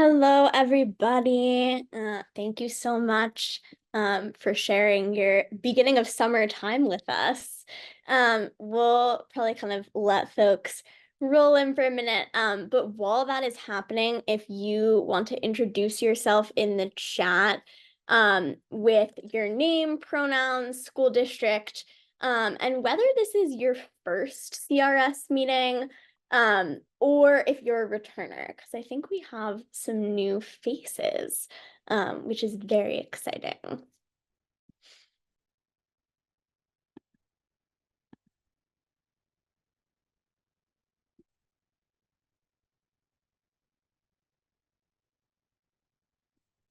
Hello, everybody. Thank you so much for sharing your beginning of summer time with us. We'll probably kind of let folks roll in for a minute. But while that is happening, if you want to introduce yourself in the chat with your name, pronouns, school district, and whether this is your first CRS meeting or if you're a returner, because I think we have some new faces, which is very exciting.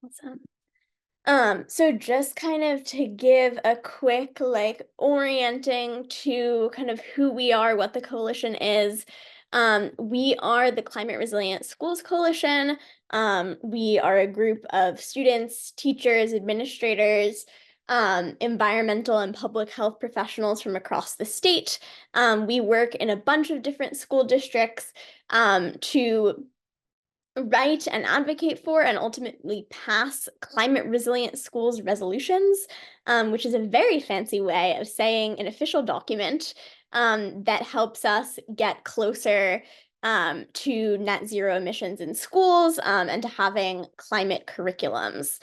Awesome. So just kind of to give a quick orienting to kind of who we are, what the coalition is. We are the Climate Resilient Schools Coalition. We are a group of students, teachers, administrators, environmental and public health professionals from across the state. We work in a bunch of different school districts to write and advocate for and ultimately pass climate resilient schools resolutions, which is a very fancy way of saying an official document that helps us get closer to net zero emissions in schools and to having climate curriculums.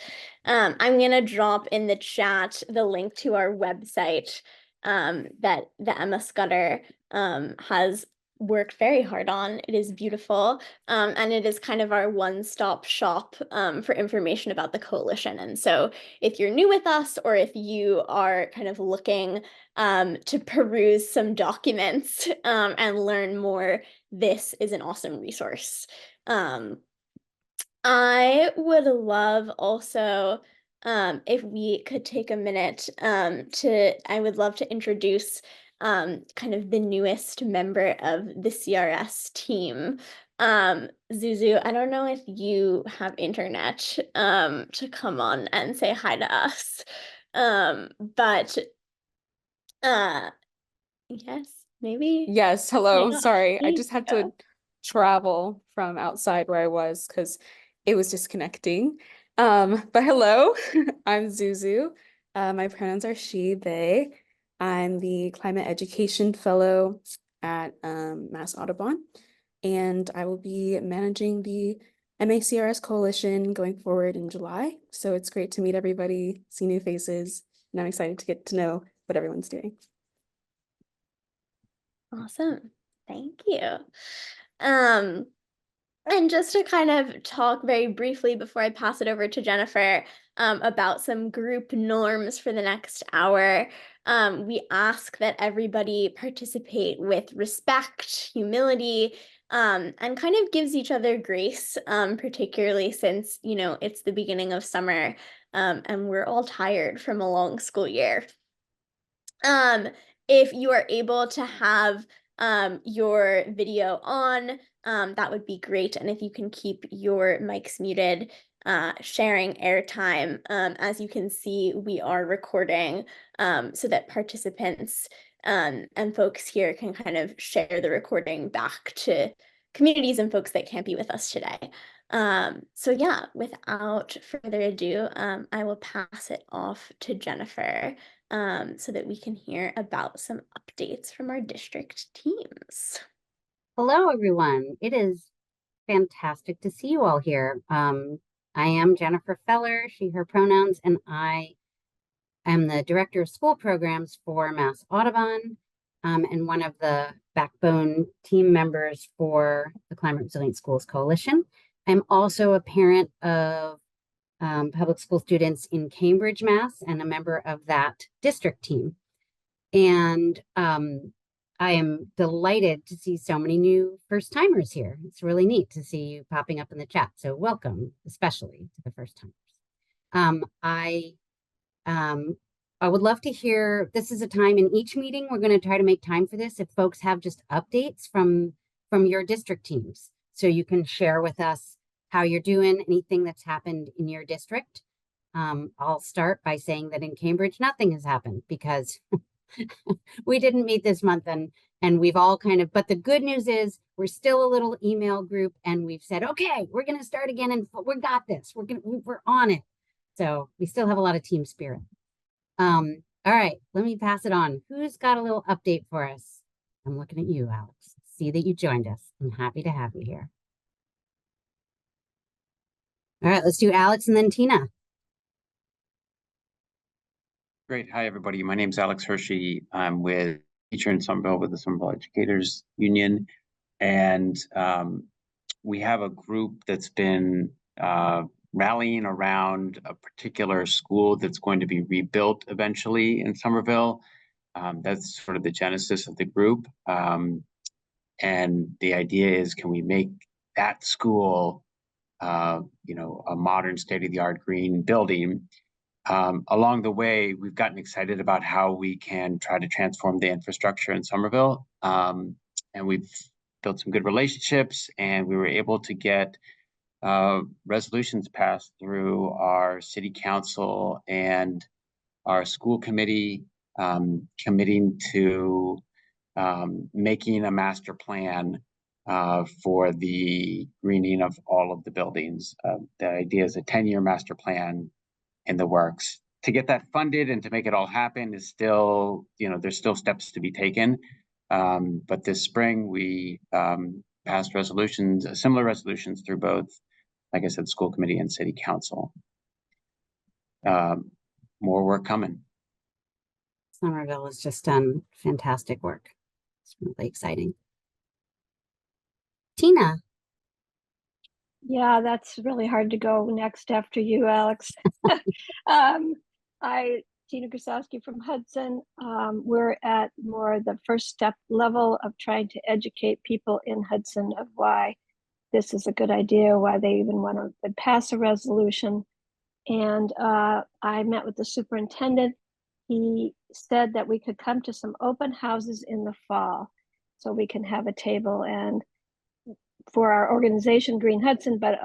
I'm going to drop in the chat the link to our website that Emma Scudder has worked very hard on. It is beautiful. And it is kind of our one-stop shop for information about the coalition. And so if you're new with us or if you are kind of looking to peruse some documents and learn more, this is an awesome resource. I would love also if we could take a minute I would love to introduce kind of the newest member of the CRS team. Zuzu, I don't know if you have internet to come on and say hi to us. But uh yes, maybe. Yes, Oh my hello. gosh, Sorry, there I you just had go. to travel from outside where I was because it was disconnecting. But hello, I'm Zuzu. My pronouns are she, they. I'm the Climate Education Fellow at Mass Audubon, and I will be managing the MACRS Coalition going forward in July. So it's great to meet everybody, see new faces, and I'm excited to get to know what everyone's doing. Awesome. Thank you. Um, and just to kind of talk very briefly before I pass it over to Jennifer about some group norms for the next hour, we ask that everybody participate with respect, humility, and kind of gives each other grace, particularly since, you know, it's the beginning of summer and we're all tired from a long school year. If you are able to have your video on, that would be great. And if you can keep your mics muted, sharing airtime. As you can see, we are recording so that participants and folks here can kind of share the recording back to communities and folks that can't be with us today. So yeah, without further ado, I will pass it off to Jennifer so that we can hear about some updates from our district teams. Hello, everyone. It is fantastic to see you all here. I am Jennifer Feller, she, her pronouns, and I am the Director of School Programs for Mass Audubon and one of the backbone team members for the Climate Resilient Schools Coalition. I'm also a parent of public school students in Cambridge, Mass, and a member of that district team. And I am delighted to see so many new first timers here. It's really neat to see you popping up in the chat. So welcome, especially to the first timers. I would love to hear, this is a time in each meeting, we're going to try to make time for this. If folks have just updates from your district teams, so you can share with us how you're doing, anything that's happened in your district. I'll start by saying that in Cambridge, nothing has happened because we didn't meet this month, and And we've all kind of, but the good news is we're still a little email group and we've said, okay, we're going to start again and we got this. We're on it. So we still have a lot of team spirit. All right, let me pass it on. Who's got a little update for us? I'm looking at you, Alex. See that you joined us. I'm happy to have you here. All right, let's do Alex and then Tina. Great. Hi, everybody. My name is Alex Hershey. I'm with Teacher in Somerville with the Somerville Educators Union. And we have a group that's been rallying around a particular school that's going to be rebuilt eventually in Somerville. That's sort of the genesis of the group. And the idea is, can we make that school, a modern state-of-the-art green building? Along the way, we've gotten excited about how we can try to transform the infrastructure in Somerville. And we've built some good relationships, and we were able to get resolutions passed through our city council and our school committee, committing to making a master plan for the greening of all of the buildings. The idea is a 10-year master plan in the works. To get that funded and to make it all happen is still, there's still steps to be taken. But this spring we passed resolutions, similar resolutions through both, like I said, school committee and city council. More work coming. Somerville has just done fantastic work. It's really exciting. Tina. Yeah, that's really hard to go next after you, Alex. Tina Grosowski from Hudson. We're at more the first step level of trying to educate people in Hudson of why this is a good idea, why they even want to pass a resolution. And I met with the superintendent. He said that we could come to some open houses in the fall so we can have a table and for our organization, Green Hudson, but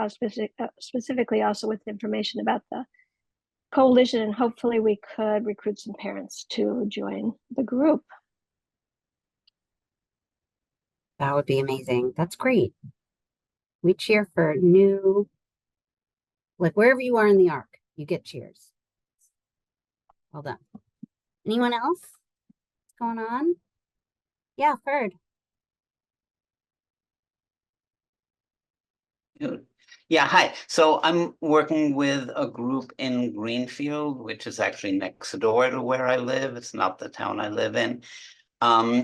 specifically also with information about the coalition, and hopefully we could recruit some parents to join the group. That would be amazing. That's great. We cheer for new, like wherever you are in the arc, you get cheers. Well done. Anyone else? What's going on? Yeah, Ferd. Yeah, hi. So I'm working with a group in Greenfield, which is actually next door to where I live. It's not the town I live in.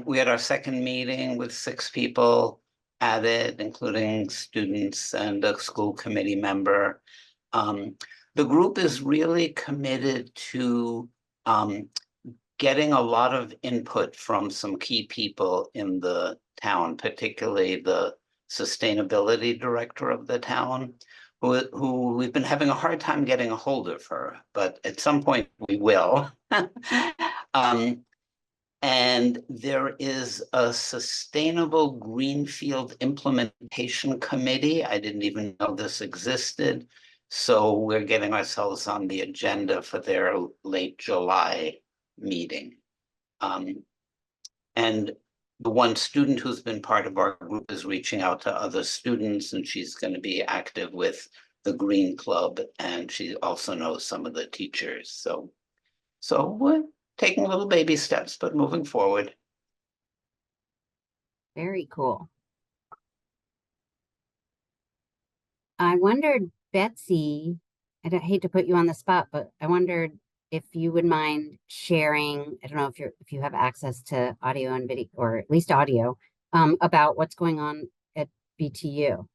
We had our second meeting with 6 people added, including students and a school committee member. The group is really committed to getting a lot of input from some key people in the town, particularly the sustainability director of the town, who we've been having a hard time getting a hold of her, but at some point we will. And there is a Sustainable Greenfield Implementation Committee. I didn't even know this existed. So we're getting ourselves on the agenda for their late July meeting. And the one student who's been part of our group is reaching out to other students, and she's going to be active with the Green Club, and she also knows some of the teachers. So we're taking little baby steps, but moving forward. Very cool. I wondered, Betsy, I hate to put you on the spot, but I wondered if you would mind sharing, I don't know if you have access to audio and video, or at least audio, about what's going on at BTU.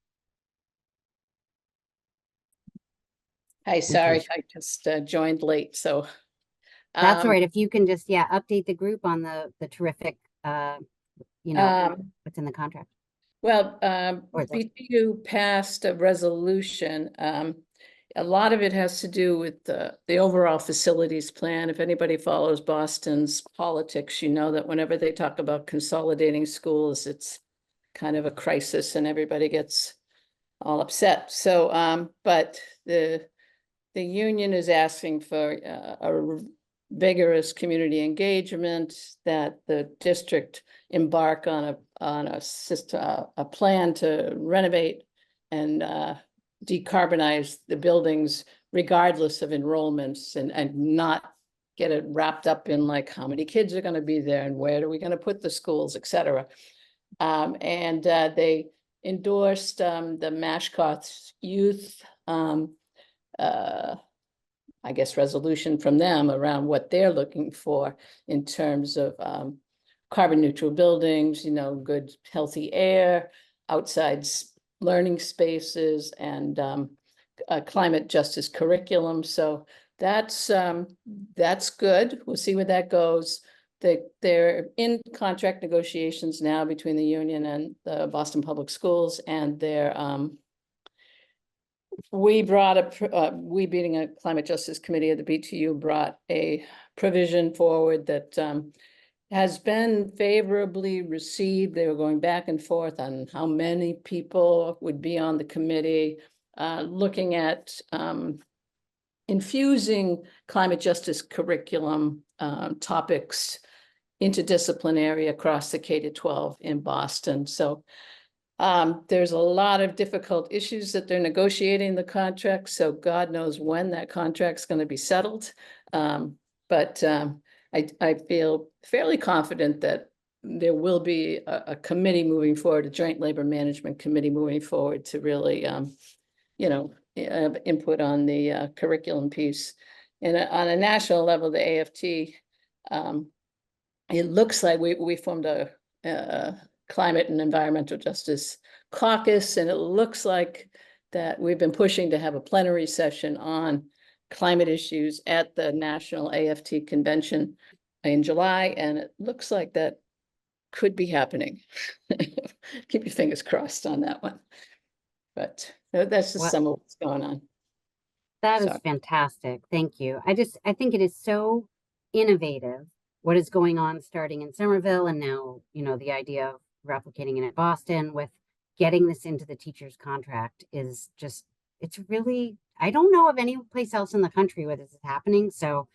Hi, sorry, I just joined late, so. That's all right. If you can just, update the group on the terrific, what's in the contract. Well, BTU passed a resolution. A lot of it has to do with the overall facilities plan. If anybody follows Boston's politics, you know that whenever they talk about consolidating schools, it's kind of a crisis and everybody gets all upset. So, but the union is asking for vigorous community engagement, that the district embark on a system, a plan to renovate and decarbonize the buildings regardless of enrollments, and not get it wrapped up in like how many kids are going to be there and where are we going to put the schools, et cetera. And they endorsed the Mashkoth youth I guess resolution from them around what they're looking for in terms of carbon neutral buildings, you know, good healthy air, outside learning spaces, and a climate justice curriculum. So that's good. We'll see where that goes. They're in contract negotiations now between the union and the Boston Public Schools, and they're we being a climate justice committee of the BTU brought a provision forward that has been favorably received. They were going back and forth on how many people would be on the committee, looking at infusing climate justice curriculum topics interdisciplinary across the K-12 in Boston. So there's a lot of difficult issues that they're negotiating the contract, so God knows when that contract's going to be settled. But I feel fairly confident that there will be a committee moving forward, a joint labor management committee moving forward to really, you know, have input on the curriculum piece. And on a national level, the AFT, it looks like we formed a climate and environmental justice caucus, and it looks like that we've been pushing to have a plenary session on climate issues at the National AFT Convention in July, and it looks like that could be happening. Keep your fingers crossed on that one. But that's just some of what's going on. That is fantastic. Thank you. I think it is so innovative what is going on starting in Somerville, and now, you know, the idea of replicating it in Boston with getting this into the teacher's contract is just, it's really, I don't know of any place else in the country where this is happening. So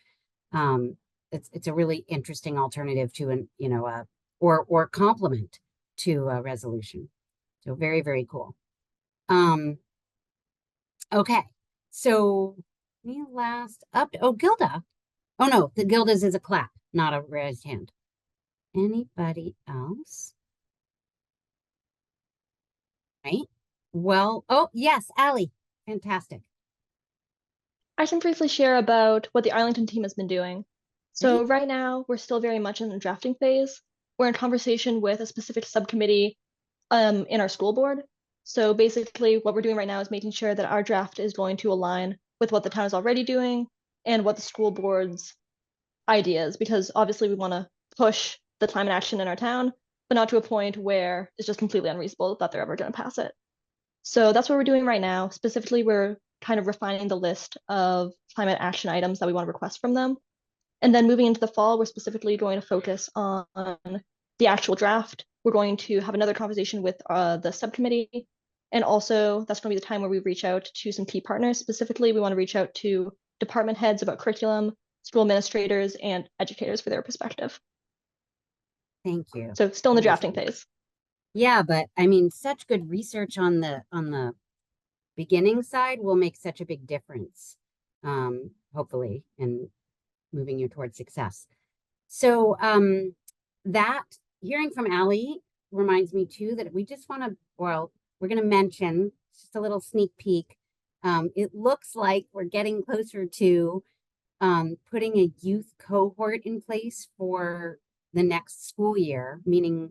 it's a really interesting alternative to an, you know, or complement to a resolution. So very, very cool. Okay. So the last up, oh, Gilda. Oh no, the Gilda's is a clap, not a raised hand. Anybody else? Right. Well, oh yes, Allie. Fantastic. I can briefly share about what the Arlington team has been doing. So right now, we're still very much in the drafting phase. We're in conversation with a specific subcommittee in our school board. So basically what we're doing right now is making sure that our draft is going to align with what the town is already doing and what the school board's ideas, because obviously we want to push the climate action in our town, but not to a point where it's just completely unreasonable that they're ever going to pass it. So that's what we're doing right now. Specifically, we're kind of refining the list of climate action items that we want to request from them. And then moving into the fall, we're specifically going to focus on the actual draft. We're going to have another conversation with the subcommittee. And also that's going to be the time where we reach out to some key partners. Specifically, we want to reach out to department heads about curriculum, school administrators, and educators for their perspective. Thank you. So still in the drafting phase. Yeah, but I mean, such good research on the beginning side will make such a big difference, hopefully, in moving you towards success. So that hearing from Allie reminds me too that we just want to, well, we're going to mention just a little sneak peek. It looks like we're getting closer to putting a youth cohort in place for the next school year, meaning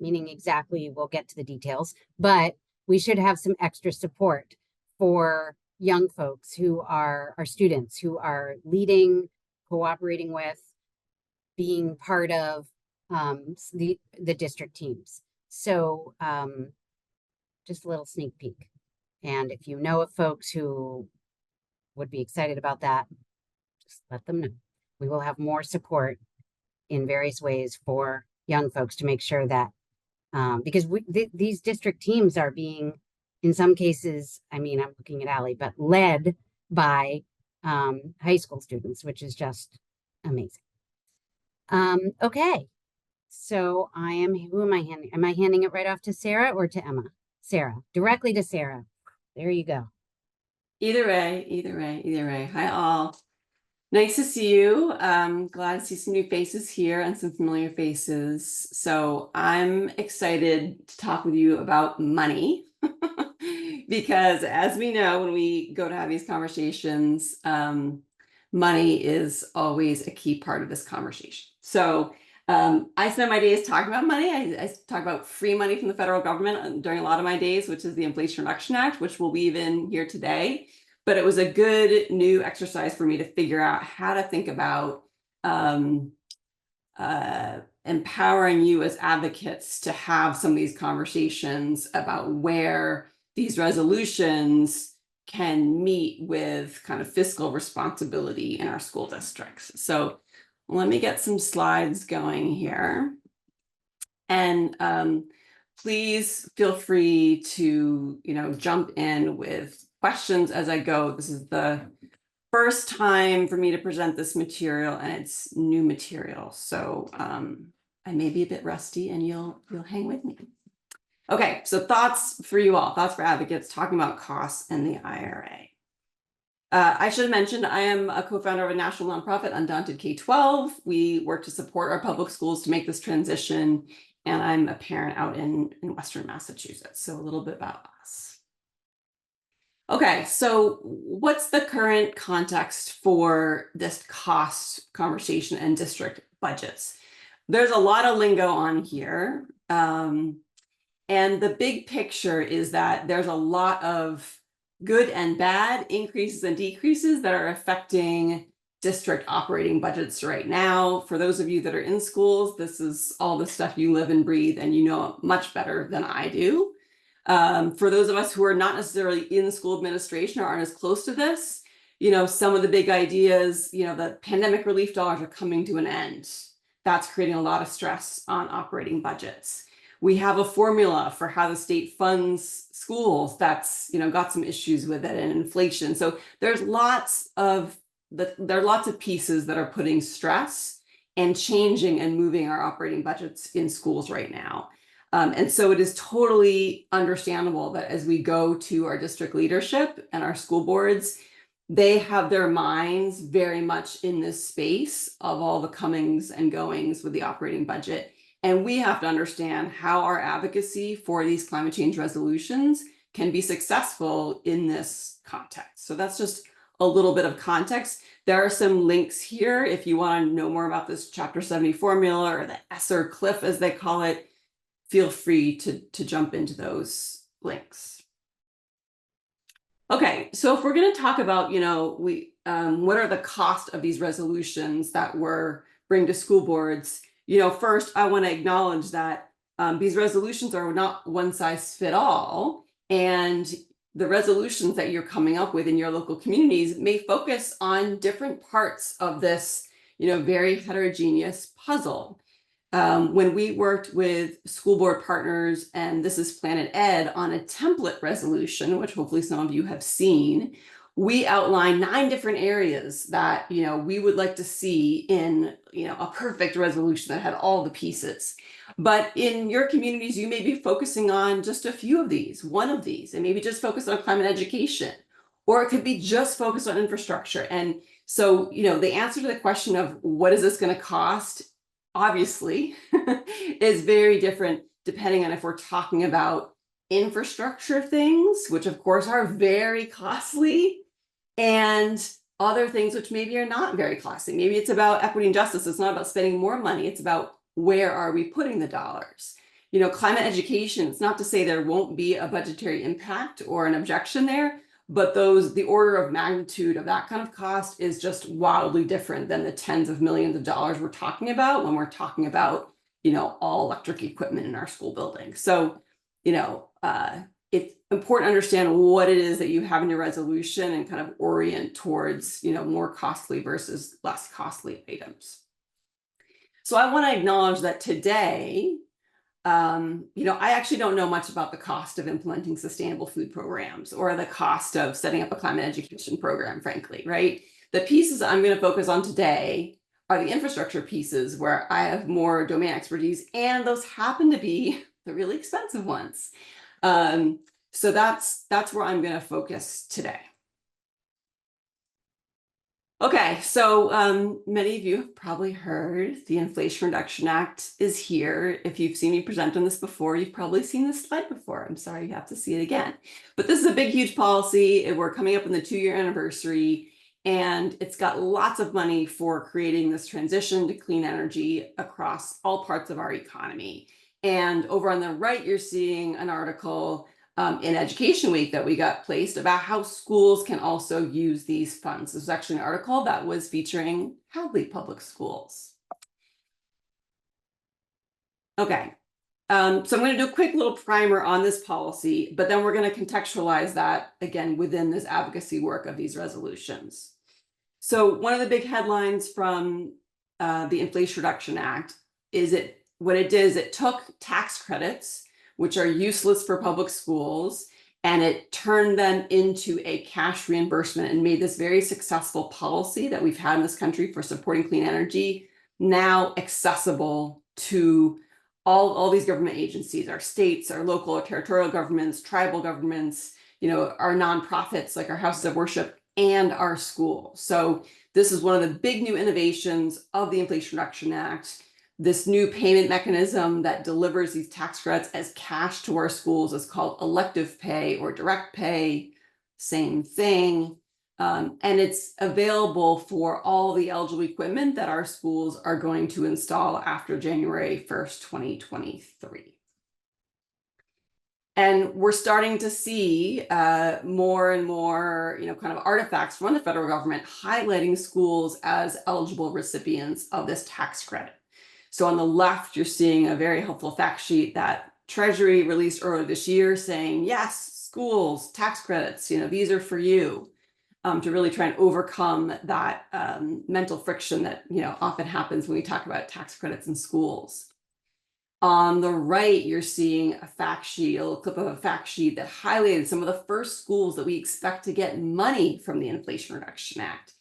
exactly, we'll get to the details, but we should have some extra support for young folks who are our students, who are leading, cooperating with, being part of the district teams. So just a little sneak peek. And if you know of folks who would be excited about that, just let them know. We will have more support in various ways for young folks to make sure that, because these district teams are being, in some cases, I mean, I'm looking at Allie, but led by high school students, which is just Amazing. Okay. So who am I handing? Am I handing it right off to Sarah or to Emma? Sarah, directly to Sarah. There you go. Either way, either way, either way. Hi all. Nice to see you. Glad to see some new faces here and some familiar faces. So I'm excited to talk with you about money because as we know, when we go to have these conversations, money is always a key part of this conversation. So I spend my days talking about money. I talk about free money from the federal government during a lot of my days, which is the Inflation Reduction Act, which we'll weave in here today. But it was a good new exercise for me to figure out how to think about empowering you as advocates to have some of these conversations about where these resolutions can meet with kind of fiscal responsibility in our school districts. So let me get some slides going here. And please feel free to, jump in with questions as I go. This is the first time for me to present this material and it's new material. So I may be a bit rusty and you'll hang with me. Okay, so thoughts for you all, thoughts for advocates talking about costs and the IRA. I should have mentioned I am a co-founder of a national nonprofit, Undaunted K-12. We work to support our public schools to make this transition, and I'm a parent out in Western Massachusetts. So a little bit about us. Okay, so what's the current context for this cost conversation and district budgets? There's a lot of lingo on here. And the big picture is that there's a lot of good and bad increases and decreases that are affecting district operating budgets right now. For those of you that are in schools, this is all the stuff you live and breathe and you know much better than I do. For those of us who are not necessarily in school administration or aren't as close to this, some of the big ideas, the pandemic relief dollars are coming to an end. That's creating a lot of stress on operating budgets. We have a formula for how the state funds schools that's, got some issues with it and inflation. So there's lots of pieces that are putting stress and changing and moving our operating budgets in schools right now. And so it is totally understandable that as we go to our district leadership and our school boards, they have their minds very much in this space of all the comings and goings with the operating budget. And we have to understand how our advocacy for these climate change resolutions can be successful in this context. So that's just a little bit of context. There are some links here if you want to know more about this Chapter 70 formula or the ESSER cliff, as they call it. Feel free to jump into those links. Okay, so if we're going to talk about, what are the cost of these resolutions that we're bringing to school boards? First, I want to acknowledge that these resolutions are not one size fit all, and the resolutions that you're coming up with in your local communities may focus on different parts of this, very heterogeneous puzzle. When we worked with school board partners, and this is Planet Ed, on a template resolution, which hopefully some of you have seen, we outlined 9 different areas that, we would like to see in, a perfect resolution that had all the pieces. But in your communities, you may be focusing on just a few of these, one of these, and maybe just focus on climate education, or it could be just focused on infrastructure. And so, the answer to the question of what is this going to cost, obviously, is very different depending on if we're talking about infrastructure things, which of course are very costly, and other things which maybe are not very costly. Maybe it's about equity and justice. It's not about spending more money. It's about where are we putting the dollars. Climate education, it's not to say there won't be a budgetary impact or an objection there, but the order of magnitude of that kind of cost is just wildly different than the tens of millions of dollars we're talking about when we're talking about, all electric equipment in our school buildings. So, it's important to understand what it is that you have in your resolution and kind of orient towards, more costly versus less costly items. So I want to acknowledge that today, I actually don't know much about the cost of implementing sustainable food programs or the cost of setting up a climate education program, frankly, right? The pieces I'm going to focus on today are the infrastructure pieces where I have more domain expertise, and those happen to be the really expensive ones. So that's where I'm going to focus today. Okay, so many of you have probably heard the Inflation Reduction Act is here. If you've seen me present on this before, you've probably seen this slide before. I'm sorry you have to see it again. But this is a big, huge policy, and we're coming up on the 2-year anniversary, and it's got lots of money for creating this transition to clean energy across all parts of our economy. And over on the right, you're seeing an article in Education Week that we got placed about how schools can also use these funds. This was actually an article that was featuring Hadley Public Schools. Okay, so I'm going to do a quick little primer on this policy, but then we're going to contextualize that again within this advocacy work of these resolutions. So one of the big headlines from the Inflation Reduction Act is what it did is it took tax credits, which are useless for public schools, and it turned them into a cash reimbursement and made this very successful policy that we've had in this country for supporting clean energy now accessible to all these government agencies, our states, our local or territorial governments, tribal governments, our nonprofits like our houses of worship, and our schools. So this is one of the big new innovations of the Inflation Reduction Act. This new payment mechanism that delivers these tax credits as cash to our schools is called elective pay or direct pay, same thing. And it's available for all the eligible equipment that our schools are going to install after January 1st, 2023. And we're starting to see more and more, kind of artifacts from the federal government highlighting schools as eligible recipients of this tax credit. So on the left, you're seeing a very helpful fact sheet that Treasury released earlier this year saying, yes, schools, tax credits, these are for you, to really try and overcome that mental friction that, often happens when we talk about tax credits in schools. On the right, you're seeing a fact sheet, a little clip of a fact sheet that highlighted some of the first schools that we expect to get money from the Inflation Reduction Act.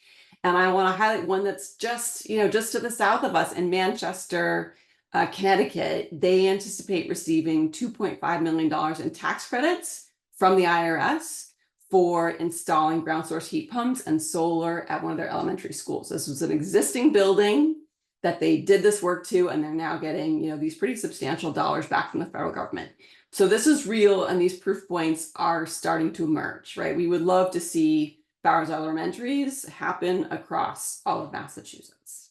And I want to highlight one that's just to the south of us in Manchester, Connecticut. They anticipate receiving $2.5 million in tax credits from the IRS for installing ground source heat pumps and solar at one of their elementary schools. This was an existing building that they did this work to, and they're now getting, these pretty substantial dollars back from the federal government. So this is real, and these proof points are starting to emerge, right? We would love to see Bowers Elementaries happen across all of Massachusetts.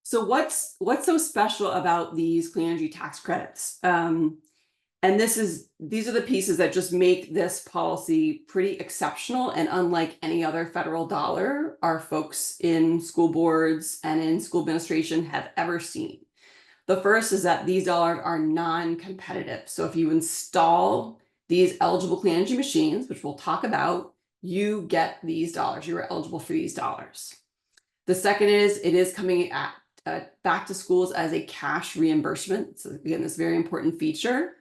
So what's so special about these clean energy tax credits? And these are the pieces that just make this policy pretty exceptional and unlike any other federal dollar our folks in school boards and in school administration have ever seen. The first is that these dollars are non-competitive. So if you install these eligible clean energy machines, which we'll talk about, you get these dollars. You are eligible for these dollars. The second is it is coming back to schools as a cash reimbursement. So again, this very important feature.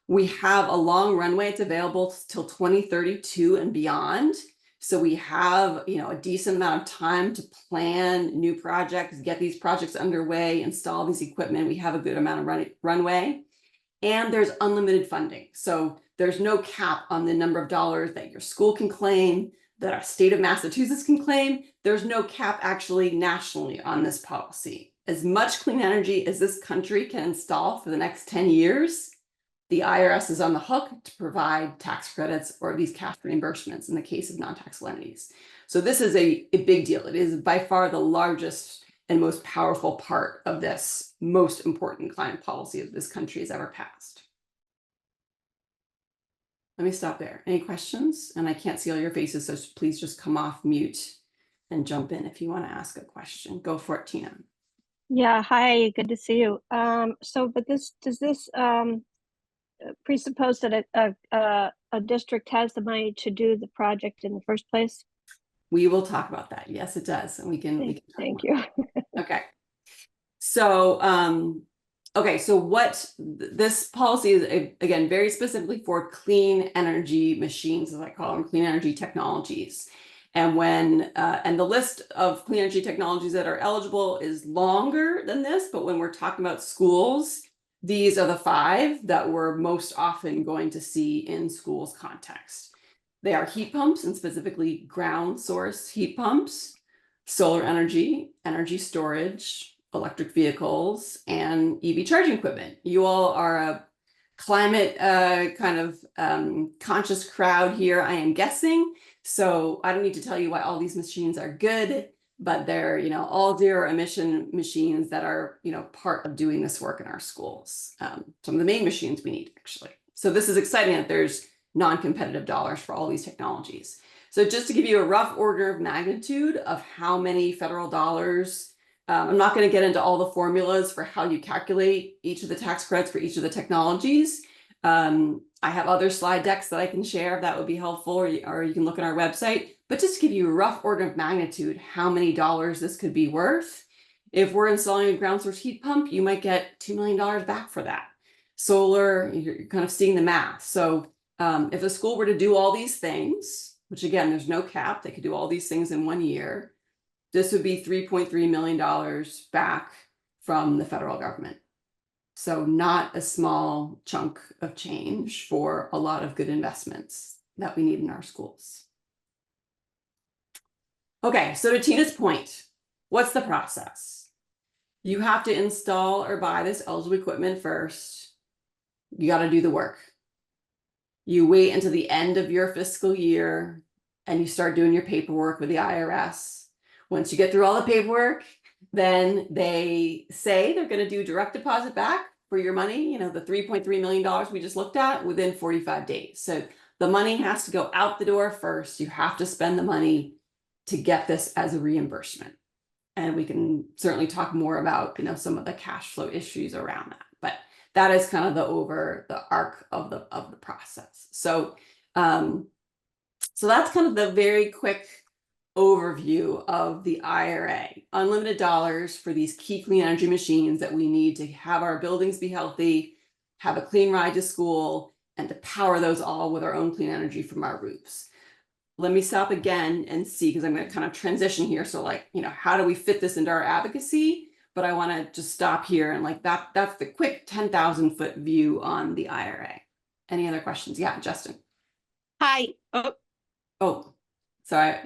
We have a long runway. It's available till 2032 and beyond. So we have, a decent amount of time to plan new projects, get these projects underway, install these equipment. We have a good amount of runway, and there's unlimited funding. So there's no cap on the number of dollars that your school can claim, that our state of Massachusetts can claim. There's no cap actually nationally on this policy. As much clean energy as this country can install for the next 10 years, the IRS is on the hook to provide tax credits or these cash reimbursements in the case of non-taxable entities. So this is a big deal. It is by far the largest and most powerful part of this most important climate policy that this country has ever passed. Let me stop there. Any questions? And I can't see all your faces, so please just come off mute and jump in if you want to ask a question. Go for it, Tina. Yeah, hi, good to see you. But does this presuppose that a district has the money to do the project in the first place? We will talk about that. Yes, it does, and we can Thank you. Okay. So so what this policy is, again, very specifically for clean energy machines, as I call them, clean energy technologies. And and the list of clean energy technologies that are eligible is longer than this, but when we're talking about schools, these are the 5 that we're most often going to see in schools context. They are heat pumps, and specifically ground source heat pumps, solar energy, energy storage, electric vehicles, and EV charging equipment. You all are a climate conscious crowd here, I am guessing. So I don't need to tell you why all these machines are good, but they're, all zero emission machines that are, part of doing this work in our schools. Some of the main machines we need, actually. So this is exciting that there's non-competitive dollars for all these technologies. So just to give you a rough order of magnitude of how many federal dollars, I'm not going to get into all the formulas for how you calculate each of the tax credits for each of the technologies. I have other slide decks that I can share if that would be helpful, or you can look at our website. But just to give you a rough order of magnitude, how many dollars this could be worth. If we're installing a ground source heat pump, you might get $2 million back for that. Solar, you're kind of seeing the math. So if a school were to do all these things, which again, there's no cap, they could do all these things in 1 year, this would be $3.3 million back from the federal government. So not a small chunk of change for a lot of good investments that we need in our schools. Okay, so to Tina's point, what's the process? You have to install or buy this eligible equipment first. You got to do the work. You wait until the end of your fiscal year and you start doing your paperwork with the IRS. Once you get through all the paperwork, then they say they're going to do direct deposit back for your money, the $3.3 million we just looked at, within 45 days. So the money has to go out the door first. You have to spend the money to get this as a reimbursement. And we can certainly talk more about, some of the cash flow issues around that. But that is kind of the arc of the process. So, so that's kind of the very quick overview of the IRA. Unlimited dollars for these key clean energy machines that we need to have our buildings be healthy, have a clean ride to school, and to power those all with our own clean energy from our roofs. Let me stop again and see, because I'm going to kind of transition here. So how do we fit this into our advocacy? But I want to just stop here and that's the quick 10,000 foot view on the IRA. Any other questions? Yeah, Justin. Hi. Oh, sorry.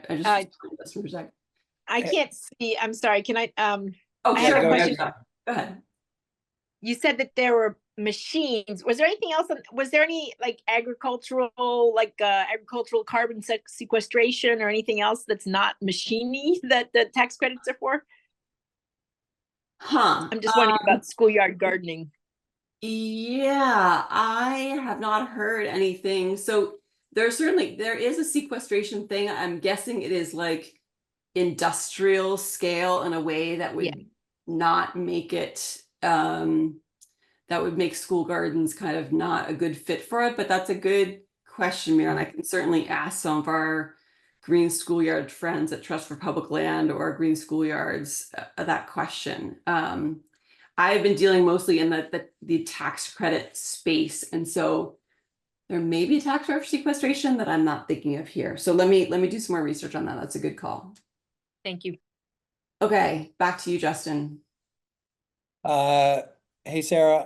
I can't see. I'm sorry. Can I? Oh, I have a question. Go ahead. You said that there were machines. Was there anything else? Was there any agricultural, agricultural carbon sequestration or anything else that's not machiney that the tax credits are for? I'm just wondering about schoolyard gardening. Yeah, I have not heard anything. So there is a sequestration thing. I'm guessing it is industrial scale in a way that would not make it, that would make school gardens kind of not a good fit for it. But that's a good question, Mira, and I can certainly ask some of our green schoolyard friends at Trust for Public Land or Green Schoolyards that question. I've been dealing mostly in the tax credit space, and so there may be a tax credit for sequestration that I'm not thinking of here. So let me do some more research on that. That's a good call. Thank you. Okay, back to you, Justin. Hey, Sarah.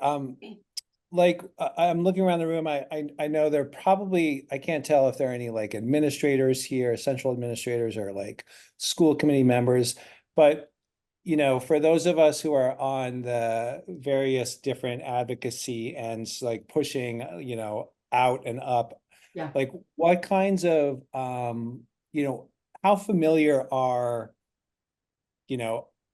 I'm looking around the room. I know there probably, I can't tell if there are any administrators here, central administrators, or school committee members, but for those of us who are on the various different advocacy ends, pushing, out and up, what kinds of, how familiar are,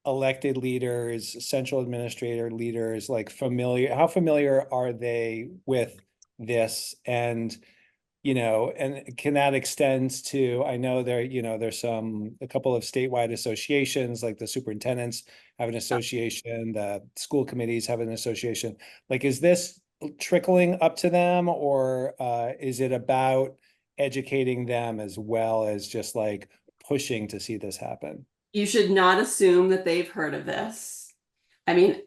elected leaders, central administrator leaders, how familiar are they with this? And, and can that extend to, I know there's a couple of statewide associations, like the superintendents have an association, the school committees have an association. Is this trickling up to them, or is it about educating them as well as just pushing to see this happen? You should not assume that they've heard of this. I mean,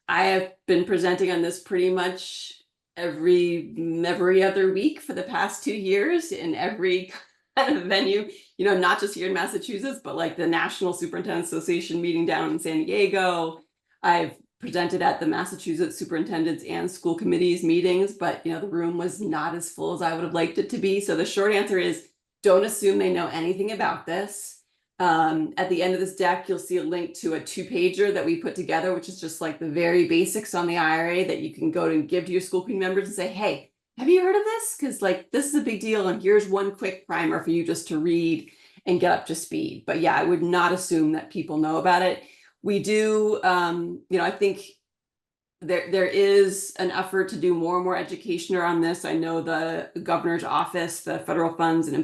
I have been presenting on this pretty much every other week for the past 2 years in every kind of venue, you know, not just here in Massachusetts, but like the National Superintendent Association meeting down in San Diego. I've presented at the Massachusetts Superintendents and School Committees meetings, but you know, the room was not as full as I would have liked it to be. So the short answer is, don't assume they know anything about this. At the end of this deck, you'll see a link to a 2-pager that we put together, which is just like the very basics on the IRA that you can go and give to your school committee members and say, hey, have you heard of this? Because like, this is a big deal. And here's one quick primer for you just to read and get up to speed. But yeah, I would not assume that people know about it. We do, you know, I think there is an effort to do more and more education around this. I know the governor's office, the Federal Funds and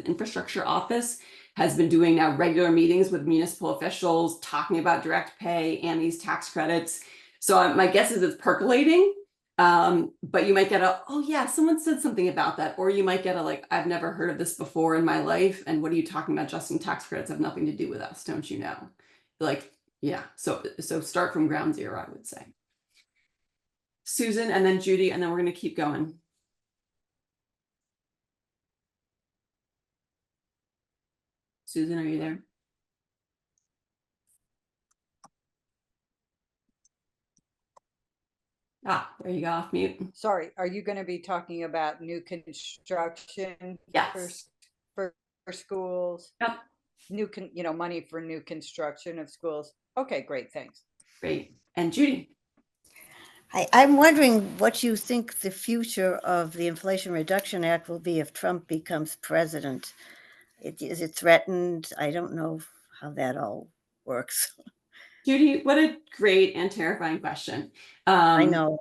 Infrastructure Office, has been doing now regular meetings with municipal officials talking about direct pay and these tax credits. So my guess is it's percolating, but you might get a, oh yeah, someone said something about that. Or you might get a like, I've never heard of this before in my life. And what are you talking about? Adjusting tax credits have nothing to do with us, don't you know? Like, yeah, so start from ground zero, I would say. Susan and then Judy, and then we're gonna keep going. Susan, are you there? Ah, there you go, off mute. Sorry, are you going to be talking about new construction Yes. for schools? Yep. You know, money for new construction of schools. Okay, great, thanks. Great. And Judy? I'm wondering what you think the future of the Inflation Reduction Act will be if Trump becomes president. Is it threatened? I don't know how that all works. Judy, what a great and terrifying question. I know.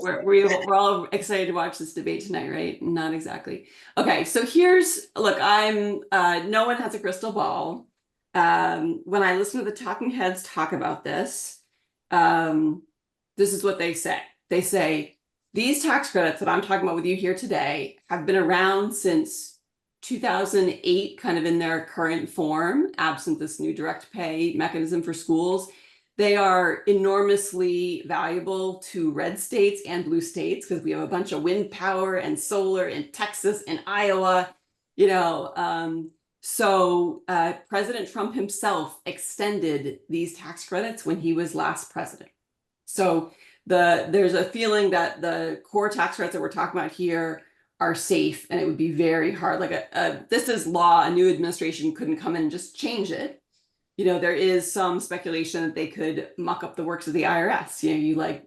we're all excited to watch this debate tonight, right? Not exactly. Okay, so here's, look, no one has a crystal ball. When I listen to the talking heads talk about this, this is what they say. They say, these tax credits that I'm talking about with you here today have been around since 2008, kind of in their current form, absent this new direct pay mechanism for schools. They are enormously valuable to red states and blue states because we have a bunch of wind power and solar in Texas and Iowa, you know. So President Trump himself extended these tax credits when he was last president. So there's a feeling that the core tax credits that we're talking about here are safe, and it would be very hard. Like this is law, a new administration couldn't come in and just change it. You know, there is some speculation that they could muck up the works of the IRS. You know, you like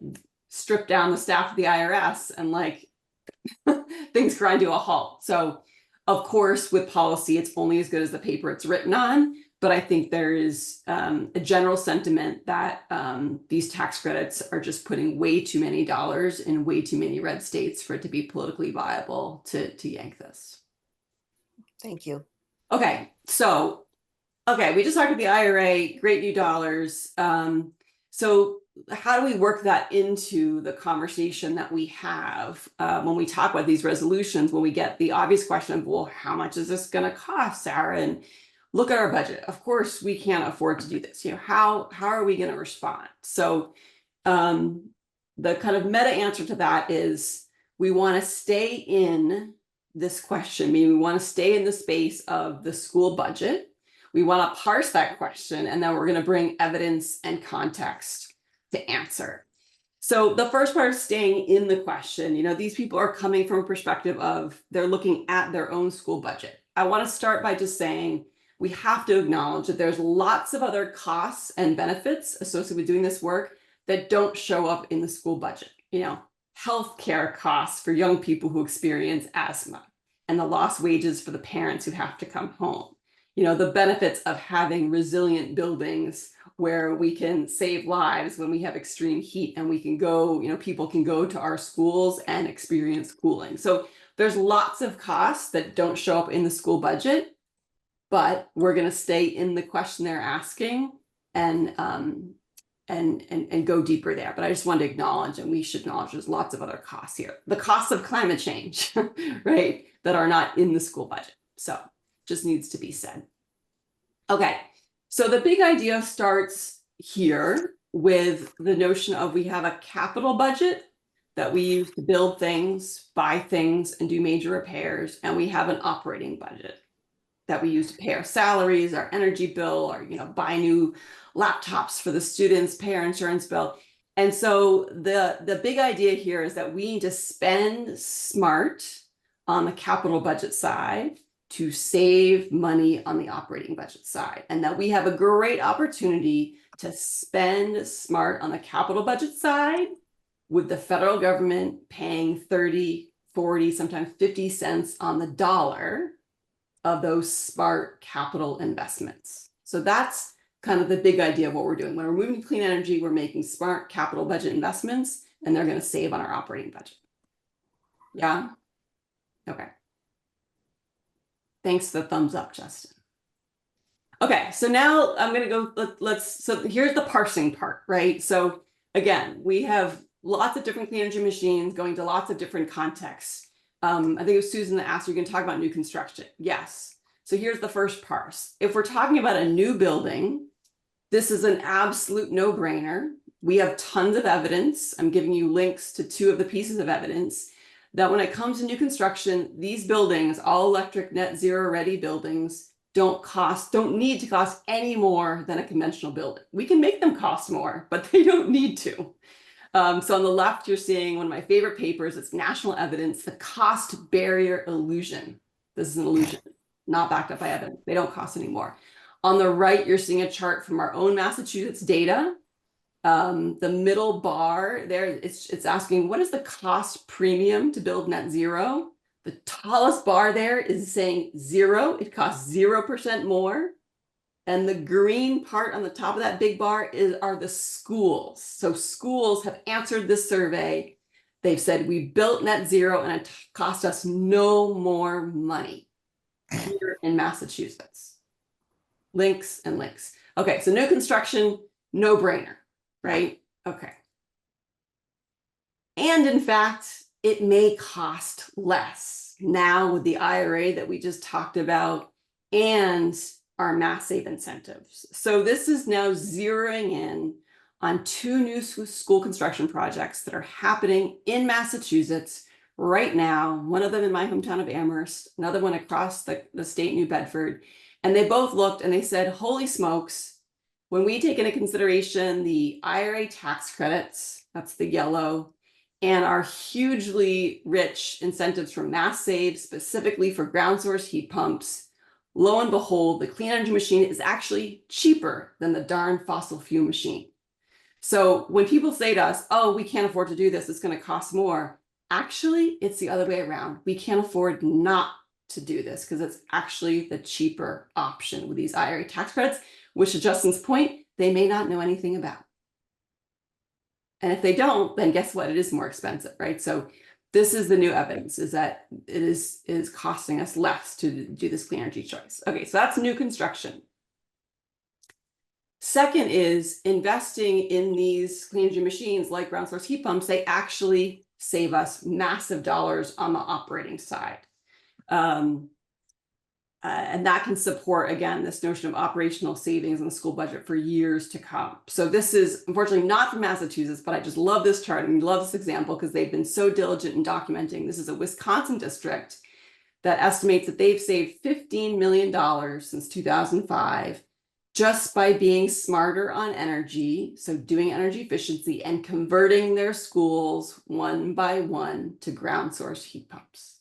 strip down the staff of the IRS and like things grind to a halt. So of course, with policy, it's only as good as the paper it's written on. But I think there is a general sentiment that these tax credits are just putting way too many dollars in way too many red states for it to be politically viable to yank this. Thank you. Okay, so, we just talked about the IRA, great new dollars. So how do we work that into the conversation that we have when we talk about these resolutions, when we get the obvious question of, well, how much is this going to cost, Sarah? And look at our budget. Of course, we can't afford to do this. You know, how are we going to respond? So the kind of meta answer to that is we want to stay in this question. Meaning we want to stay in the space of the school budget. We want to parse that question, and then we're going to bring evidence and context to answer. So the first part of staying in the question, you know, these people are coming from a perspective of they're looking at their own school budget. I want to start by just saying, we have to acknowledge that there's lots of other costs and benefits associated with doing this work that don't show up in the school budget. You know, healthcare costs for young people who experience asthma, and the lost wages for the parents who have to come home. You know, the benefits of having resilient buildings where we can save lives when we have extreme heat, and we can go, you know, people can go to our schools and experience cooling. So there's lots of costs that don't show up in the school budget, but we're going to stay in the question they're asking and go deeper there. But I just wanted to acknowledge, and we should acknowledge, there's lots of other costs here. The costs of climate change, right, that are not in the school budget. So just needs to be said. Okay, so the big idea starts here with the notion of we have a capital budget that we use to build things, buy things, and do major repairs. And we have an operating budget that we use to pay our salaries, our energy bill, or, buy new laptops for the students, pay our insurance bill. And so the big idea here is that we need to spend smart on the capital budget side to save money on the operating budget side, and that we have a great opportunity to spend smart on the capital budget side with the federal government paying 30, 40, sometimes 50 cents on the dollar of those smart capital investments. So that's kind of the big idea of what we're doing. When we're moving to clean energy, we're making smart capital budget investments, and they're going to save on our operating budget. Yeah? Okay. Thanks for the thumbs up, Justin. Okay, so now I'm going to go, so here's the parsing part, right? So again, we have lots of different clean energy machines going to lots of different contexts. I think it was Susan that asked, you're going to talk about new construction. Yes. So here's the first parse. If we're talking about a new building, this is an absolute no-brainer. We have tons of evidence. I'm giving you links to 2 of the pieces of evidence that when it comes to new construction, these buildings, all electric net zero ready buildings, don't need to cost any more than a conventional building. We can make them cost more, but they don't need to. So on the left, you're seeing one of my favorite papers. It's national evidence, the cost barrier illusion. This is an illusion, not backed up by evidence. They don't cost anymore. On the right, you're seeing a chart from our own Massachusetts data. The middle bar there, it's asking, what is the cost premium to build net zero? The tallest bar there is saying 0. It costs 0% more. And the green part on the top of that big bar are the schools. So schools have answered this survey. They've said, we built net zero and it cost us no more money here in Massachusetts. Links and links. Okay, so new construction, no brainer, right? Okay. And in fact, it may cost less now with the IRA that we just talked about and our Mass Save incentives. So this is now zeroing in on 2 new school construction projects that are happening in Massachusetts right now. One of them in my hometown of Amherst, another one across the state, New Bedford. And they both looked and they said, holy smokes, when we take into consideration the IRA tax credits, that's the yellow, and our hugely rich incentives from Mass Save, specifically for ground source heat pumps, lo and behold, the clean energy machine is actually cheaper than the darn fossil fuel machine. So when people say to us, oh, we can't afford to do this, it's going to cost more. Actually, it's the other way around. We can't afford not to do this because it's actually the cheaper option with these IRA tax credits, which to Justin's point, they may not know anything about. And if they don't, then guess what? It is more expensive, right? So this is the new evidence, is that it is costing us less to do this clean energy choice. Okay, so that's new construction. Second is investing in these clean energy machines like ground source heat pumps. They actually save us massive dollars on the operating side. And that can support, again, this notion of operational savings in the school budget for years to come. So this is unfortunately not from Massachusetts, but I just love this chart and love this example because they've been so diligent in documenting. This is a Wisconsin district that estimates that they've saved $15 million since 2005 just by being smarter on energy, so doing energy efficiency and converting their schools one by one to ground source heat pumps.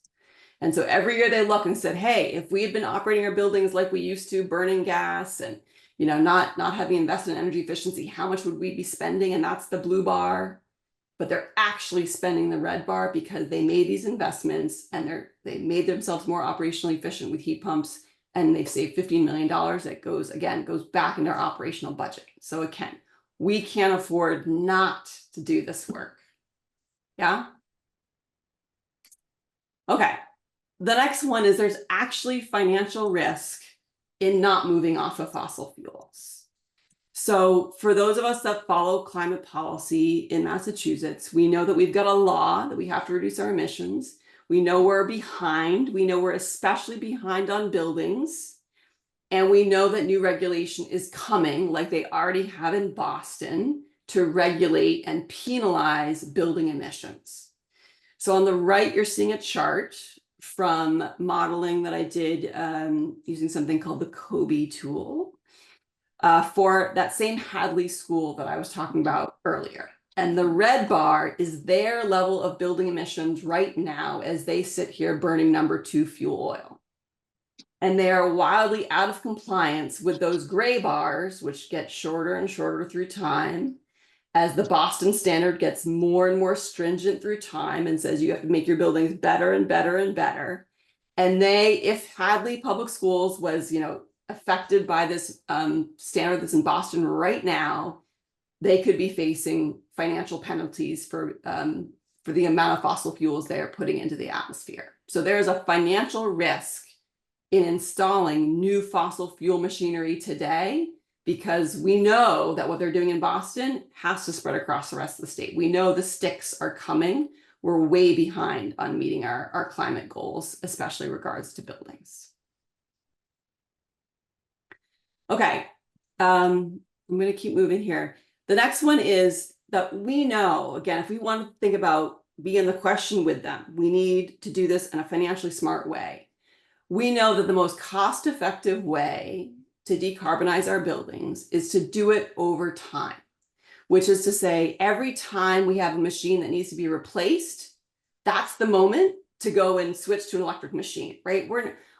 And so every year they look and said, hey, if we had been operating our buildings like we used to, burning gas and not having invested in energy efficiency, how much would we be spending? And that's the blue bar. But they're actually spending the red bar because they made these investments and they made themselves more operationally efficient with heat pumps, and they've saved $15 million. That goes back into our operational budget. So again, we can't afford not to do this work. Yeah. Okay. The next one is there's actually financial risk in not moving off of fossil fuels. So for those of us that follow climate policy in Massachusetts, we know that we've got a law that we have to reduce our emissions. We know we're behind. We know we're especially behind on buildings. And we know that new regulation is coming, like they already have in Boston, to regulate and penalize building emissions. So on the right, you're seeing a chart from modeling that I did using something called the COBE tool for that same Hadley school that I was talking about earlier. And the red bar is their level of building emissions right now as they sit here burning number 2 fuel oil. And they are wildly out of compliance with those gray bars, which get shorter and shorter through time, as the Boston standard gets more and more stringent through time and says you have to make your buildings better and better and better. And if Hadley Public Schools was, affected by this standard that's in Boston right now, they could be facing financial penalties for the amount of fossil fuels they are putting into the atmosphere. So there's a financial risk in installing new fossil fuel machinery today, because we know that what they're doing in Boston has to spread across the rest of the state. We know the sticks are coming. We're way behind on meeting our climate goals, especially in regards to buildings. Okay, I'm going to keep moving here. The next one is that we know, again, if we want to think about being the question with them, we need to do this in a financially smart way. We know that the most cost-effective way to decarbonize our buildings is to do it over time, which is to say every time we have a machine that needs to be replaced, that's the moment to go and switch to an electric machine, right?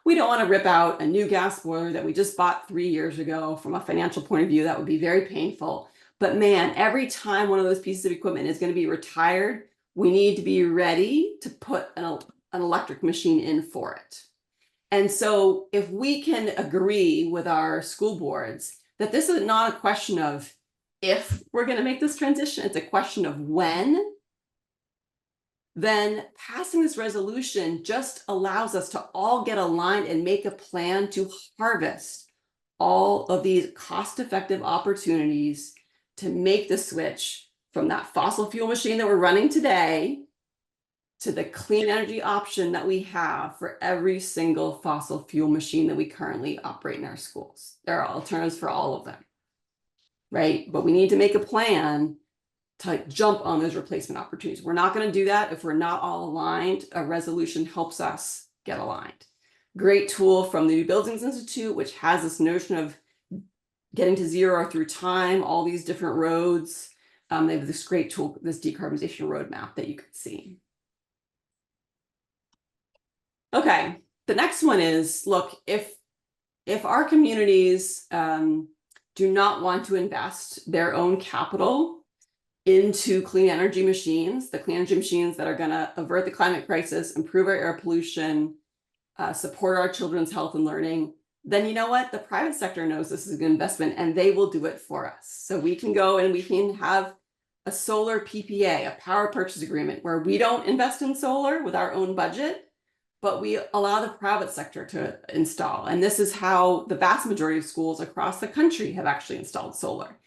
We don't want to rip out a new gas boiler that we just bought 3 years ago. From a financial point of view, that would be very painful. But man, every time one of those pieces of equipment is going to be retired, we need to be ready to put an electric machine in for it. And so if we can agree with our school boards that this is not a question of if we're going to make this transition, it's a question of when, then passing this resolution just allows us to all get aligned and make a plan to harvest all of these cost-effective opportunities to make the switch from that fossil fuel machine that we're running today to the clean energy option that we have for every single fossil fuel machine that we currently operate in our schools. There are alternatives for all of them, right? But we need to make a plan to jump on those replacement opportunities. We're not going to do that if we're not all aligned. A resolution helps us get aligned. Great tool from the New Buildings Institute, which has this notion of getting to zero through time, all these different roads. They have this great tool, this decarbonization roadmap that you could see. Okay, the next one is, look, if our communities do not want to invest their own capital into clean energy machines, the clean energy machines that are going to avert the climate crisis, improve our air pollution, support our children's health and learning, then you know what? The private sector knows this is a good investment and they will do it for us. So we can go and we can have a solar PPA, a power purchase agreement, where we don't invest in solar with our own budget, but we allow the private sector to install. And this is how the vast majority of schools across the country have actually installed solar.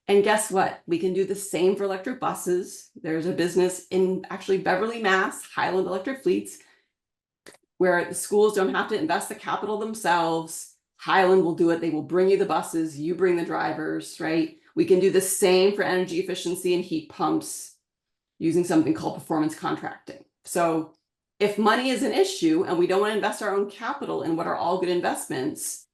And guess what? We can do the same for electric buses. There's a business in actually Beverly, Mass, Highland Electric Fleets, where the schools don't have to invest the capital themselves. Highland will do it. They will bring you the buses, you bring the drivers, right? We can do the same for energy efficiency and heat pumps using something called performance contracting. So if money is an issue and we don't want to invest our own capital in what are all good investments,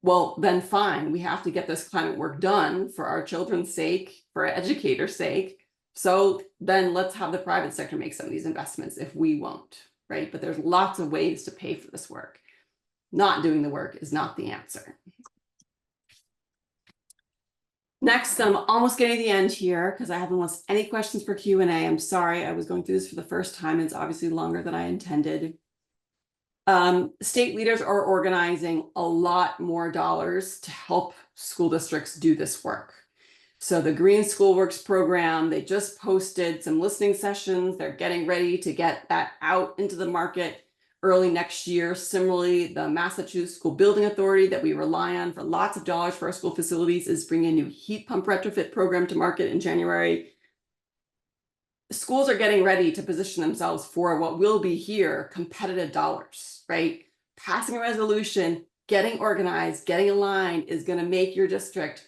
well, then fine, we have to get this climate work done for our children's sake, for our educators' sake. So then let's have the private sector make some of these investments if we won't, right? But there's lots of ways to pay for this work. Not doing the work is not the answer. Next, I'm almost getting to the end here because I haven't lost any questions for Q&A. I'm sorry, I was going through this for the first time. It's obviously longer than I intended. State leaders are organizing a lot more dollars to help school districts do this work. So the Green School Works program, they just posted some listening sessions. They're getting ready to get that out into the market early next year. Similarly, the Massachusetts School Building Authority that we rely on for lots of dollars for our school facilities is bringing a new heat pump retrofit program to market in January. Schools are getting ready to position themselves for what will be here competitive dollars, right? Passing a resolution, getting organized, getting aligned is going to make your district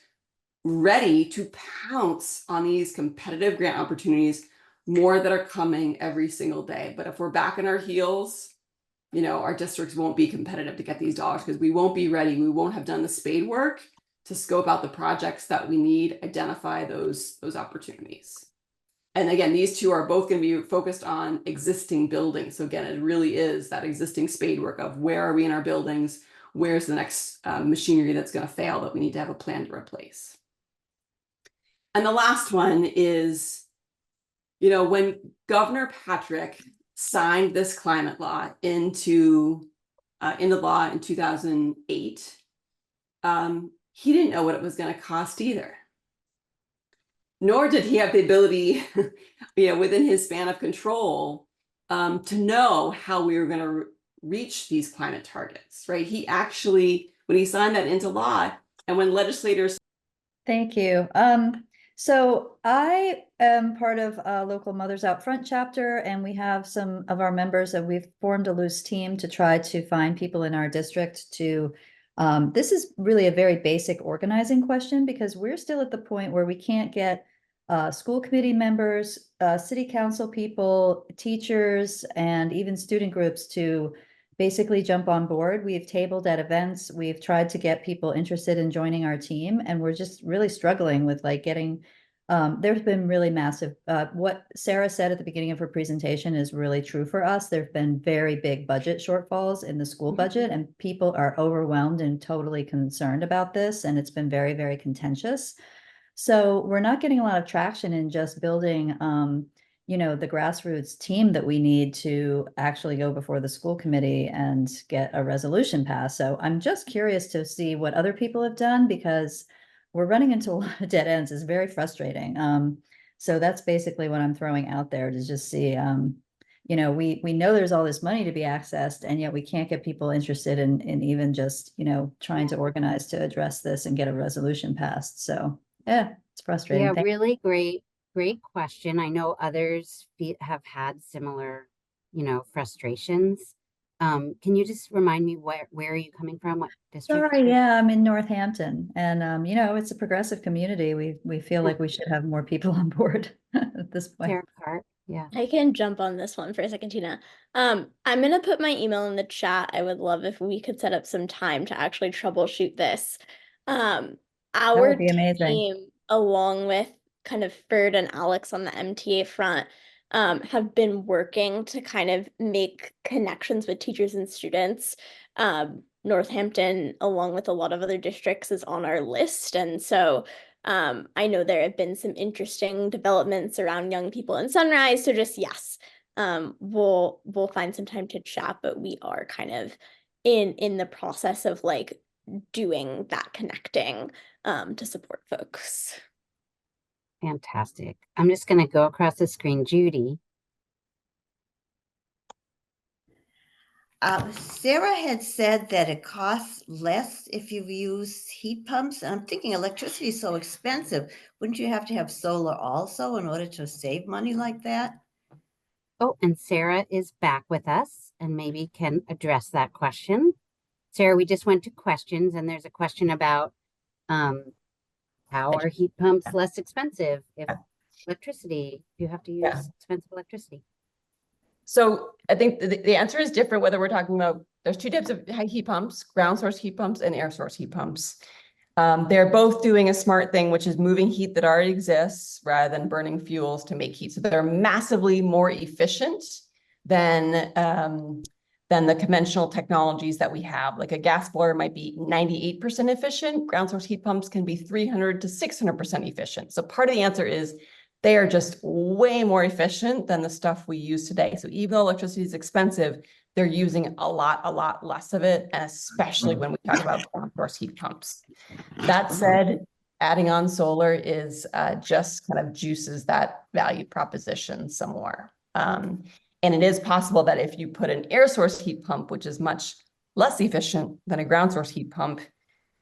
ready to pounce on these competitive grant opportunities more that are coming every single day. But if we're back on our heels, you know, our districts won't be competitive to get these dollars because we won't be ready. We won't have done the spade work to scope out the projects that we need, identify those opportunities. And again, these two are both going to be focused on existing buildings. So again, it really is that existing spade work of where are we in our buildings? Where's the next machinery that's going to fail that we need to have a plan to replace? And the last one is, you know, when Governor Patrick signed this climate law into law in 2008, he didn't know what it was going to cost either. Nor did he have the ability, you know, within his span of control, to know how we were going to reach these climate targets, right? He actually, when he signed that into law, and when legislators. Thank you. So I am part of a local Mothers Out Front chapter, and we have some of our members, and we've formed a loose team to try to find people in our district to, this is really a very basic organizing question, because we're still at the point where we can't get school committee members, city council people, teachers, and even student groups to basically jump on board. We've tabled at events. We've tried to get people interested in joining our team, and we're just really struggling with like getting, there's been really massive, what Sarah said at the beginning of her presentation is really true for us. There've been very big budget shortfalls in the school budget, and people are overwhelmed and totally concerned about this. And it's been very, very contentious. So we're not getting a lot of traction in just building, you know, the grassroots team that we need to actually go before the school committee and get a resolution passed. So I'm just curious to see what other people have done, because we're running into a lot of dead ends. It's very frustrating. So that's basically what I'm throwing out there, to just see, you know, we know there's all this money to be accessed, and yet we can't get people interested in even just, you know, trying to organize to address this and get a resolution passed. So yeah, it's frustrating. Yeah, really great question. I know others have had similar, you know, frustrations. Can you just remind me where are you coming from? What district? Sorry, yeah, I'm in Northampton, and you know, it's a progressive community. We feel like we should have more people on board at this point. Sarah Cart, yeah. I can jump on this one for a second, Tina. I'm gonna put my email in the chat. I would love if we could set up some time to actually troubleshoot this. Our be amazing. team, along with kind of Ferd and Alex on the MTA front, have been working to kind of make connections with teachers and students. Northampton, along with a lot of other districts, is on our list. And so I know there have been some interesting developments around young people in Sunrise. So just, yes, we'll find some time to chat, but we are kind of in the process of like doing that connecting to support folks. Fantastic. I'm just going to go across the screen. Judy. Sarah had said that it costs less if you use heat pumps. I'm thinking electricity is so expensive. Wouldn't you have to have solar also in order to save money like that? Oh, and Sarah is back with us and maybe can address that question. Sarah, we just went to questions, and there's a question about how are heat pumps less expensive if electricity, you have to use expensive electricity? So I think the answer is different whether we're talking about, there's two types of heat pumps, ground source heat pumps and air source heat pumps. They're both doing a smart thing, which is moving heat that already exists rather than burning fuels to make heat. So they're massively more efficient than the conventional technologies that we have. Like a gas boiler might be 98% efficient. Ground source heat pumps can be 300 to 600% efficient. So part of the answer is they are just way more efficient than the stuff we use today. So even though electricity is expensive, they're using a lot less of it, and especially when we talk about ground source heat pumps. That said, adding on solar is just kind of juices that value proposition some more. And it is possible that if you put an air source heat pump, which is much less efficient than a ground source heat pump,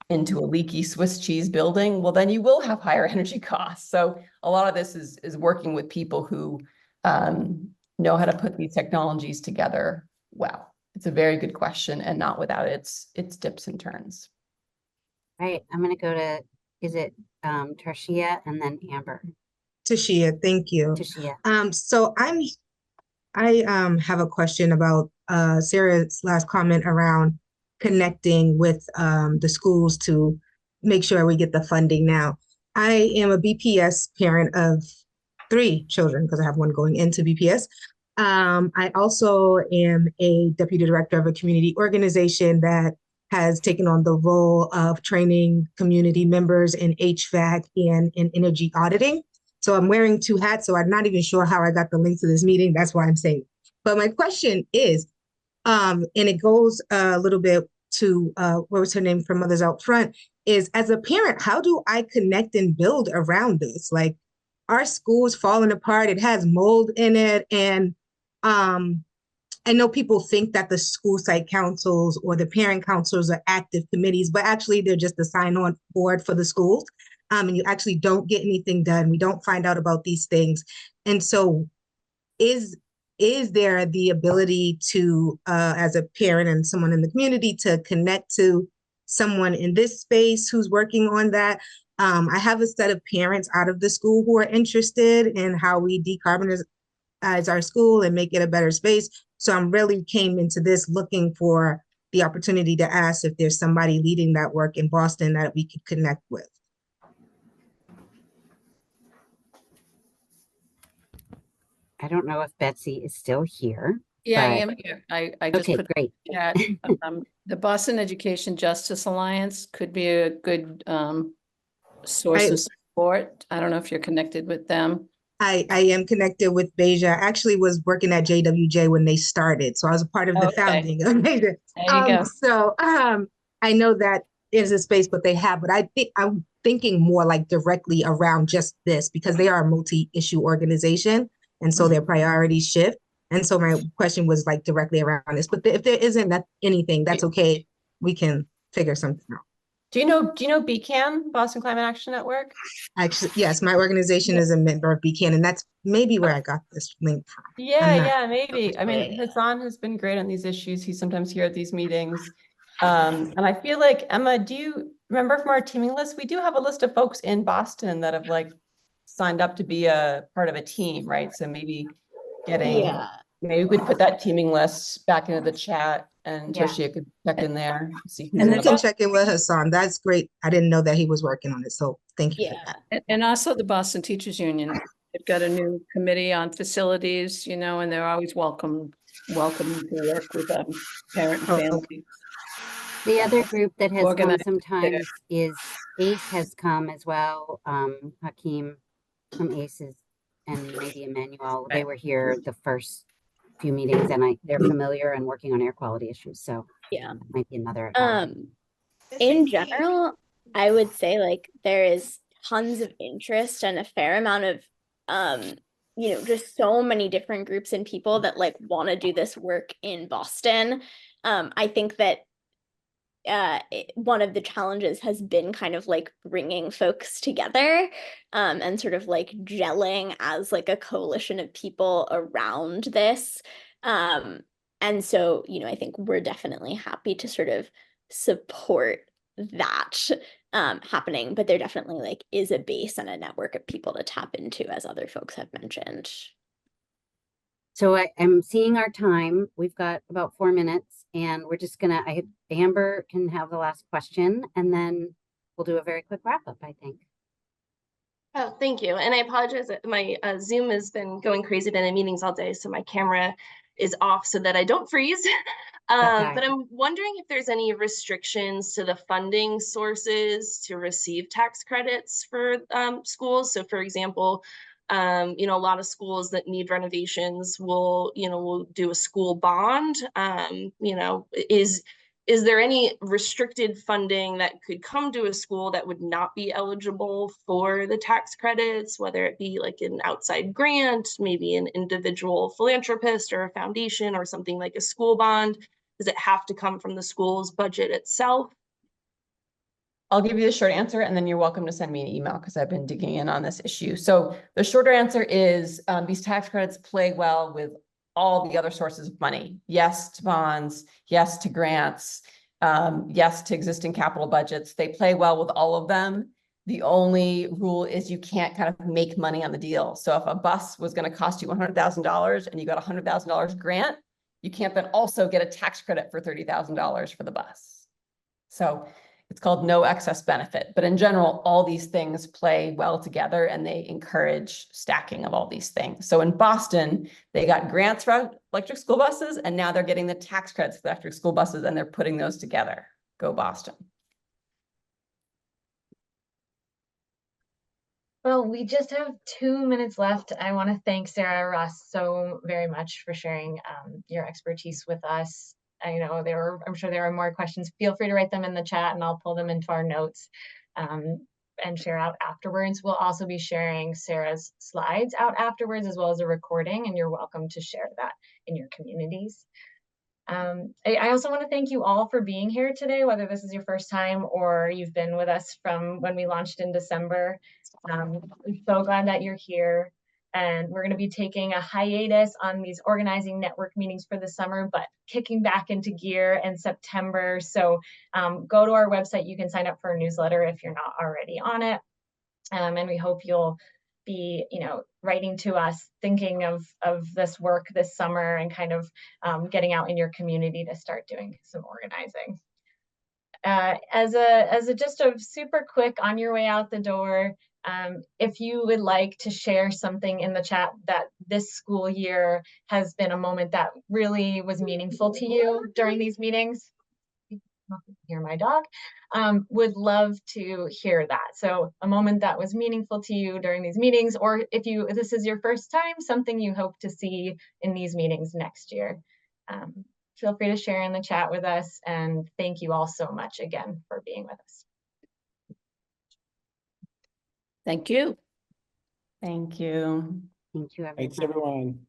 into a leaky Swiss cheese building, well, then you will have higher energy costs. So a lot of this is working with people who know how to put these technologies together well. It's a very good question, and not without its dips and turns. Right. I'm going to go to, is it Tarshia and then Amber? Tashia, thank you. Tashia. So I have a question about Sarah's last comment around connecting with the schools to make sure we get the funding now. I am a BPS parent of 3 children because I have one going into BPS. I also am a deputy director of a community organization that has taken on the role of training community members in HVAC and in energy auditing. So I'm wearing 2 hats, so I'm not even sure how I got the link to this meeting. That's why I'm saying. But my question is, and it goes a little bit to what was her name from Mothers Out Front, is as a parent, how do I connect and build around this? Like, our school's falling apart, it has mold in it, and I know people think that the school site councils or the parent councils are active committees, but actually they're just a sign-on board for the schools. And you actually don't get anything done. We don't find out about these things. And so is there the ability to, as a parent and someone in the community, to connect to someone in this space who's working on that? I have a set of parents out of the school who are interested in how we decarbonize our school and make it a better space. So I'm really came into this looking for the opportunity to ask if there's somebody leading that work in Boston that we could connect with. I don't know if Betsy is still here. Yeah, I but- am here. I just Okay, put great. chat. The Boston Education Justice Alliance could be a good source of support. I don't know if you're connected with them. I am connected with Beja. I actually was working at JWJ when they started. So I was a part of the founding of Beja. There you go. So I know that is a space, but they have, but I think I'm thinking more like directly around just this because they are a multi-issue organization. And so their priorities shift. And so my question was like directly around this, but if there isn't anything, that's okay. We can figure something out. Do you know BCAN, Boston Climate Action Network? Actually, yes, my organization is a member of BCAN, and that's maybe where I got this link from. Yeah, maybe. I mean, Hassan has been great on these issues. He's sometimes here at these meetings. And I feel like, Emma, do you remember from our teaming list? We do have a list of folks in Boston that have like signed up to be a part of a team, right? So maybe maybe we could put that teaming list back into the chat and Toshia could check in there. And you can check in with Hassan. That's great. I didn't know that he was working on it. So thank you for that. And also the Boston Teachers Union. They've got a new committee on facilities, you know, and they're always welcome to work with parent and family. The other group that has come Organized sometimes is ACE has come as well. Hakeem from ACE's and maybe Emmanuel. They were here the first few meetings and they're familiar and working on air quality issues. So yeah, might be another. In general, I would say like there is tons of interest and a fair amount of you know, just so many different groups and people that like want to do this work in Boston. I think that one of the challenges has been kind of like bringing folks together and sort of like gelling as like a coalition of people around this. And so, you know, I think we're definitely happy to sort of support that happening, but there definitely like is a base and a network of people to tap into, as other folks have mentioned. So I'm seeing our time. We've got about 4 minutes and we're just gonna, Amber can have the last question and then we'll do a very quick wrap up, I think. Oh, thank you. And I apologize that my Zoom has been going crazy, been in meetings all day. So my camera is off so that I don't freeze. But I'm wondering if there's any restrictions to the funding sources to receive tax credits for schools. So for example, you know, a lot of schools that need renovations will do a school bond. You know, is there any restricted funding that could come to a school that would not be eligible for the tax credits, whether it be like an outside grant, maybe an individual philanthropist or a foundation or something like a school bond? Does it have to come from the school's budget itself? I'll give you the short answer and then you're welcome to send me an email because I've been digging in on this issue. So the shorter answer is these tax credits play well with all the other sources of money. Yes to bonds, yes to grants, yes to existing capital budgets. They play well with all of them. The only rule is you can't kind of make money on the deal. So if a bus was going to cost you $100,000 and you got a $100,000 grant, you can't then also get a tax credit for $30,000 for the bus. So it's called no excess benefit. But in general, all these things play well together and they encourage stacking of all these things. So in Boston, they got grants for electric school buses, and now they're getting the tax credits for electric school buses, and they're putting those together. Go Boston. Well, we just have 2 minutes left. I want to thank Sarah Ross so very much for sharing your expertise with us. I know I'm sure there are more questions. Feel free to write them in the chat and I'll pull them into our notes and share out afterwards. We'll also be sharing Sarah's slides out afterwards, as well as a recording, and you're welcome to share that in your communities. I also want to thank you all for being here today, whether this is your first time or you've been with us from when we launched in December. I'm so glad that you're here. And we're going to be taking a hiatus on these organizing network meetings for the summer, but kicking back into gear in September. So go to our website. You can sign up for a newsletter if you're not already on it. And we hope you'll be, writing to us, thinking of this work this summer and kind of getting out in your community to start doing some organizing. As a just a super quick on your way out the door, if you would like to share something in the chat that this school year has been a moment that really was meaningful to you during these meetings, hear my dog, would love to hear that. So a moment that was meaningful to you during these meetings, or if this is your first time, something you hope to see in these meetings next year. Feel free to share in the chat with us, and thank you all so much again for being with us. Thank you. Thank you. Thank you, everyone. Thanks, everyone.